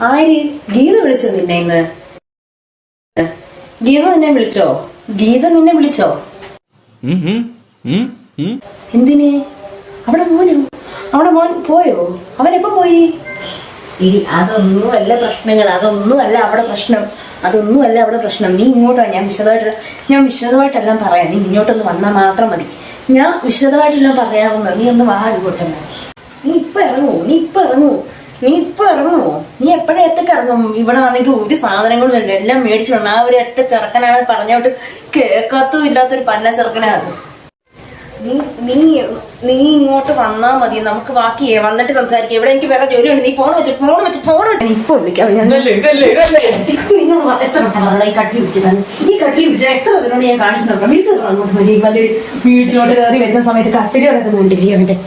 ആര്? ഗീത വിളിച്ചോ നിന്നെ ഇന്ന്? ഗീത നിന്നെ വിളിച്ചോ? ഗീത നിന്നെ വിളിച്ചോ? എന്തിന്? അവിടെ മോൻ പോയോ? അവനെപ്പോ പോയി? ഇടി, അതൊന്നുമല്ല പ്രശ്നങ്ങൾ, അതൊന്നുമല്ല അവിടെ പ്രശ്നം, അതൊന്നുമല്ല അവിടെ പ്രശ്നം. നീ ഇങ്ങോട്ടോ, ഞാൻ വിശദമായിട്ടെല്ലാം പറയാം. നീ ഇങ്ങോട്ടൊന്ന് വന്നാൽ മാത്രം മതി. ഞാൻ വിശദമായിട്ടെല്ലാം പറയാവുന്നത്. നീ ഒന്ന് വാ ഇങ്ങോട്ടെന്ന്. നീ ഇപ്പൊ ഇറങ്ങുമോ? നീ എപ്പോഴും എത്തൊക്കെ ഇറങ്ങും? ഇവിടെ വന്നെങ്കിൽ ഒരു സാധനങ്ങളും ഇല്ല, എല്ലാം മേടിച്ചിട്ടുണ്ട്. ആ ഒരു ഒറ്റ ചെറുക്കനാണ് പറഞ്ഞോട്ട് കേൾക്കാത്തും ഇല്ലാത്തൊരു പന്ന ചെറുക്കനാണ്. നീ ഇങ്ങോട്ട് വന്നാ മതി, നമുക്ക് ബാക്കി വന്നിട്ട് സംസാരിക്കാം. ഇവിടെ എനിക്ക് വേറെ ജോലിയുണ്ട്. നീ ഫോൺ വെച്ച് ഇപ്പൊ വിളിക്കാം. ഈ കട്ടി പിടിച്ചാൽ എത്ര ഇതിനോട് ഞാൻ കാണിക്കുന്നുണ്ടോ? വിളിച്ചു അങ്ങോട്ട് വീട്ടിലോട്ട് കയറി വരുന്ന സമയത്ത് കട്ടിൽ കിടക്കുന്നുണ്ടില്ലേ അവന്റെ.